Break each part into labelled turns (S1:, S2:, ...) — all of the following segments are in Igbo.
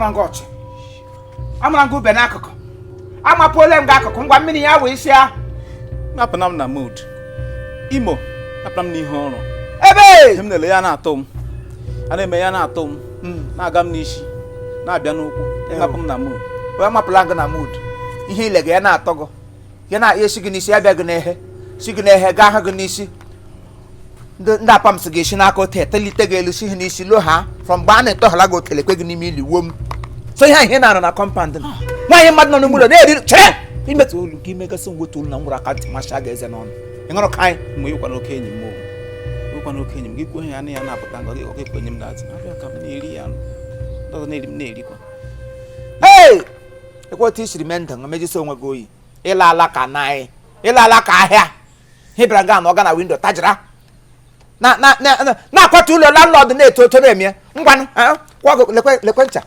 S1: Amrangochi. Amrango benakoko. Amapole ngakoko ngwa mmiri ya we isi ya.
S2: Napana m na mood. Imo, napana m n'ihe ọrụ.
S1: Ebe!
S2: Hem nele ya na-atọ m. Ana eme ya na-atọ m. Na-aga m n'isi. Na-abịa n'ụkwụ. Napụ m na mood.
S1: Wa mapụla gị na mood. Ihe ilega ya na-atọ gị. Ya na esi gị n'isi abịa gị n'ehe. Si gị n'ehe gaa ha gị n'isi. Ndị apam si gị esi n'aka ote telite gị elu si ha n'isi lo ha from mgbe a na-etọhala gị otele kwe gị n'ime ili wom. So ihe na-arụ na compound m. Nwaanyị mmadụ nọ n'ụlọ na-eri chere imetụ olu nke imegasị ngwetu olu na ngwụrụ aka ntị masha ga eze n'ọnụ. Ị ṅụrụ ka anyị
S2: mgbe ịkwa n'oke enyi m ịkwa n'oke enyi m gị kwuo ya na ya na-apụta nga gị oke kwenye m na-atị abịa ka m na-eri ya ndọzọ na-eri m na-erikwa.
S1: Ee! Ekwe otu isiri mee ndụ mejisi onwe gị oyi ịla ala ka naị ịla ala ka ahịa hibra ga na ọga na windo tajira na-akwatu ụlọ landlord na-eto oto na-eme ngwanụ lekwe ncha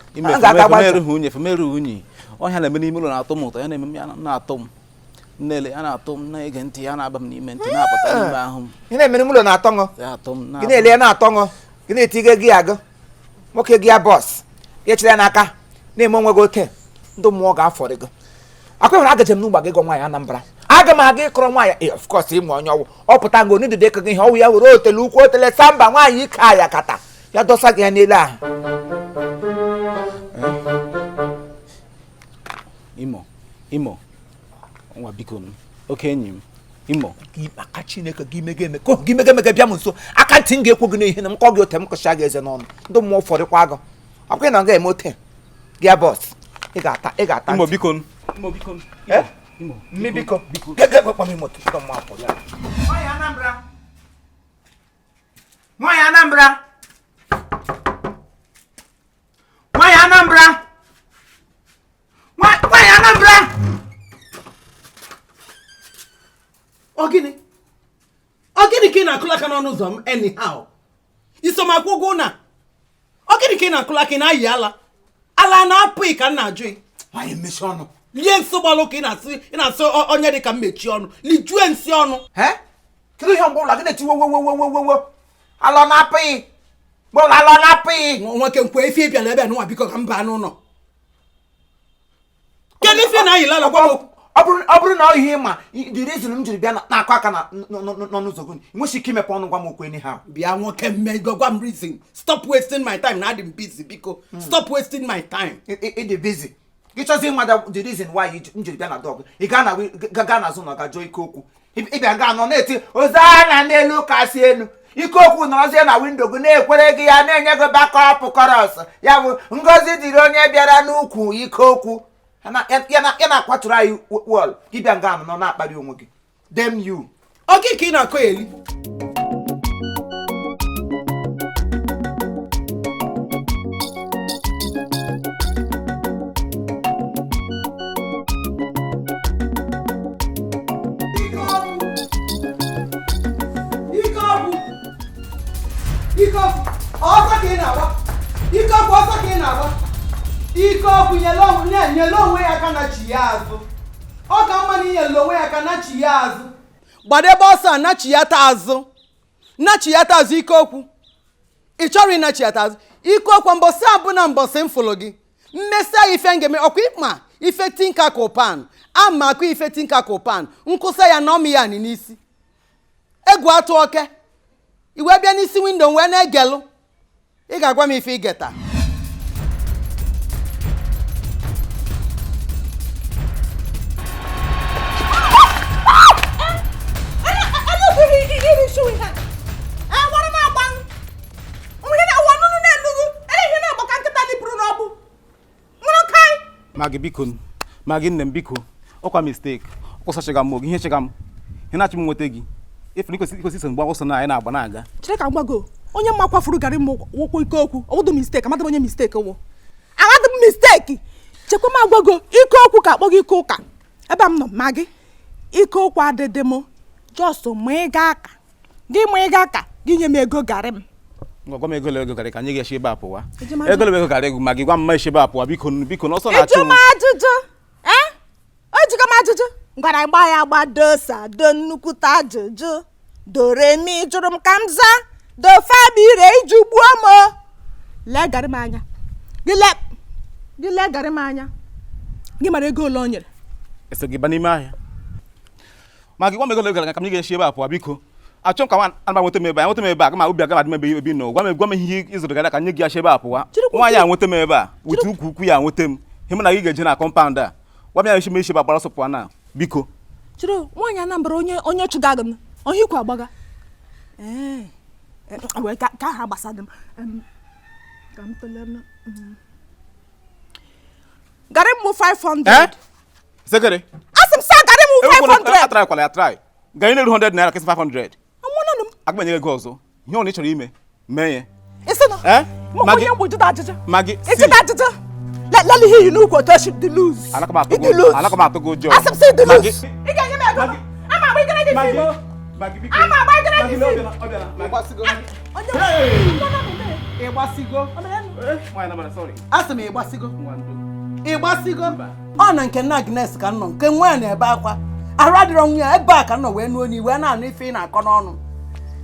S2: femeru unyi ọhịa na-eme n'ime ụlọ na-atọ m ụtọ ya na-eme m ya na-atọ m nnele ya na-atọ m na-ege ntị ya na-aba m n'ime ntị na-apụta n'ime ahụ m
S1: ị na-eme n'ime ụlọ na-atọ ṅụ gị na-ele ya na-atọ ṅụ gị na-etige gị agụ nwoke gị ya bọs ya chere ya n'aka na-eme onwe gị ote ndị mmụọ ga-afọrị gị akwa nwere agaje m n'ụgba gị gọ nwaanyị Anambra aga m aga ịkọrọ nwaanyị of course ịmụ onye ọwụ ọ pụta ngo n'idide ka gị ihe ọwụ ya were otele ukwu otele samba nwaanyị ike aya kata ya dọsa gị ya n'elu ahụ.
S2: Imo nwa biko oke enyi m Imo
S1: aka Chineke gị mege eme ka gị mege emege bịa m nso aka ntị m ga-ekwu gị n'ihe na m kọ gị ote m kọcha gị eze n'ọnụ ndị mmụọ ụfọdụkwa gị ọkwa ị na ga eme ote gị ya bọs ị ga-ata
S2: Imo biko
S1: Imi biko gege gbakwa m moto ka mma apụ ya. Nwaanyị Anambra Nwaanyị Anambra Nwaanyị Anambra Nwaanyị Anambra
S3: Ogini ka ị na-akụla aka n'ọnụ ụzọ m anyhow isomakwu ụgwọ na ogini ka ị na-akụla aka na-ayị ala na-apụ ka m na-ajụ
S1: nwaanyị mmechi ọnụ
S3: lie nso gbalụ ka ị na-asị onye dị ka mmechi ọnụ lijue nsị ọnụ
S1: kedu ihe mgbe ụlọ gị na-eti wowowowowowo alọ na-apụghị mgbe ụlọ alọ na-apụghị
S3: nwoke nkwe ife ịbịala ebe nwa biko ka m baa n'ụlọ kedu ife na-ayịla ala gwa m okwu
S1: ọ bụrụ na ọ ihe ịma the reason m jiri bịa na-akọ aka n'ọnụ ụzọ gị nwesi ike imepe ọnụ gwa m okwu ha
S3: bịa nwoke mmego gwa m reason stop wasting my time na adị m busy biko stop wasting my time
S1: ịdị busy gị chọzi ịmada the reason why m jiri bịa na dọg ị gaa n'azụ na gajụọ ike okwu ịbịa ga anọ na-eti ozi anya n'elu kasị elu ike okwu nọrọzie na windo gị na-ekwere gị ya na-enye gị bakọpụ kọrọs ya bụ ngozi dịrị onye bịara n'ukwu ike okwu ya na-akwatụrụ anyị wọl ịbịa nga anọ na-akparị onwe gị dem you
S3: oge ka ị na-akọ eli ike ọkụ nyere onwe ya aka na chi ya azụ ọ ka mma na inyere onwe ya aka na chi ya azụ gbadebe ọsọ a nachiyata azụ ike okwu ị chọrọ ịnachiyata azụ ike okwu mbọsị abụna mbọsị m fụrụ gị mmesịa ife ngeme ọkwa ịkma ife tinka kopan ama akụ ife tinka kopan nkụsa ya na ọmị ya nị n'isi egwu atụ oke iwe bịa n'isi windo wee na-egelụ ị ga-agwa m ife igeta
S2: Magi biko magi nne m biko ọkwa mistake ọkwụsachiga m oge ihe chega m ihe na-achị m nweta gị ifere ikosi so mgbe ọkwụsọ na anyị na-agba na-aga
S4: chere ka mgbago onye mma kwafuru garị m wokwu ike okwu ọwụdụ mistake amadị onye mistake wo amadị m mistake chekwa m agwago ike okwu ka akpọ gị ike ụka ebe m nọ ma gị ike okwu adịdị m just ma ị ga aka gị nye m ego garị m
S2: gwa m ego garị ka anyị ga-eshi ebe a pụwa ego garị egwu ma gị gwa mma eshi ebe a pụwa biko n'ọsọ na-achụ m
S4: ojiga m ajụjụ ngwara gba ya gbadosa do nnukwute ajụjụ doremi jụrụ m ka m zaa do fabire iji gbuo m lee garị m anya gị gị lee garị m anya gị mara ego ole o nyere
S2: ese gị ba n'ime ahịa ma gị gwa m ego ole gara ka m ga-eshi ebe a pụọ biko achọ m ka nwa nweta m ebe a nweta m ebe a gama ubi aga adị m ebe ebi nọ gwa m ihe ịzụrụ gara ka nye gị ashi ebe a pụwa nwaanyị a nweta m ebe a wute ukwu ya nweta m ihe m na gị ga-eje na kọmpaụnd a gwa m ya eshi m eshi ebe a gbara ọsọ pụọ na biko
S4: chịrị nwaanyị Anambra onye chụga gị onye ikwu agbaga wee ka ha gbasada m ka m tele garị m 500
S2: sekere
S4: asị m sa garị m 500
S2: atrai kwala ya trai garị na-eru 100 naira kesị 500
S4: amụnanụ m
S2: aga m enye gị ego ọzọ ihe ọ na ị chọrọ ime mee ya
S4: isi na onye mgbe jụta ajụjụ
S2: Maggie
S4: ịjụta ajụjụ lele ihe yi n'ukwu otu oshi dị luz
S2: alaka m atụ gị ụjọ
S4: asị m si dị luz ị ga-enye m ego ama agba igere gị fi ama agba igere gị fi
S3: ịgbasigo asị m ịgbasigo ọ na nke nna Agnes ka nnọ nke nwa ya na-ebe akwa arụ adịrọ nwa ya ebe a ka nnọ wee nuo n'iwu wee na-anụ ife ị na-akọ n'ọnụ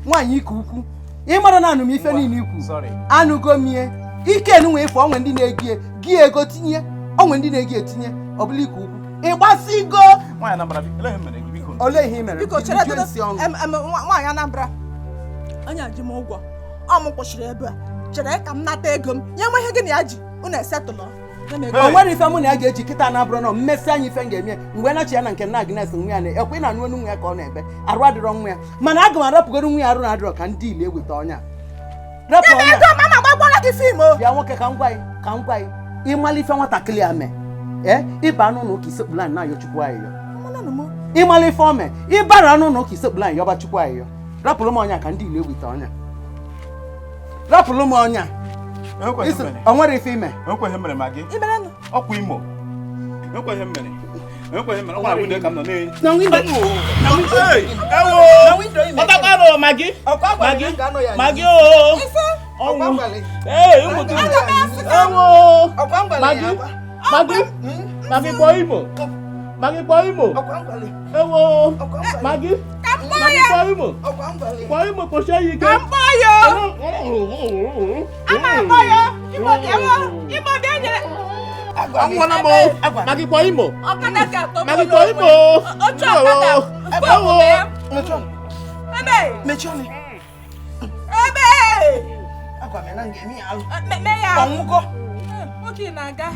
S3: nwaanyị ike ukwu ịmara na anụ m ife niile ikwu anụgo mie ike enunwe ife onwe ndị na-egie gị ego tinye onwe ndị na-egi etinye ọ bụla ike ukwu ịgbasigo ole ihe i mere
S4: biko chere nwaanyị Anambra onye ji m ụgwọ ọ m kwụsịrị ebe a chere ka m nata ego m nye nwe ihe gị na ya ji unu esetụlọ
S3: o nwere ife mụ na ya ga-eji kịta na abụrụ na mmesi anyị ife m ga-eme mgbe na chi ya na nke nna Agnes nwa ya na-ekwe ị na-anụ onu nwa ya ka ọ na-ebe arụ adịrọ nwa ya mana aga m arapụgoro nwa ya arụ na adịrọ ka ndị ile eweta ọnya rapụ ọnya bịa nwoke ka m gwa gị ịmala ife nwatakịrị a mee ịba n'ụlọ ụka isekpụla anyị na-ayọ chukwu ayịyọ ịmala ife ome ịbara n'ụlọ ụka isekpụla anyị yọba chukwu ayịyọ rapụrụ m ọnya ka ndị ile eweta ọnya rapụrụ m ọnya o nwere ife ime
S2: ekweghị mere ma gị ọkwa Imo ekweghị mere ọ gwara windo ka m nọ ọtakparụ magi magi kpọọ Imo magi kpọọ Imo ewo magi kpọọ Imo kpọchie ya ike magi kpọọ Imo
S1: Agwa m na ngemi alụ.
S4: me ya.
S1: Ọnwụgo.
S4: Oke na-aga.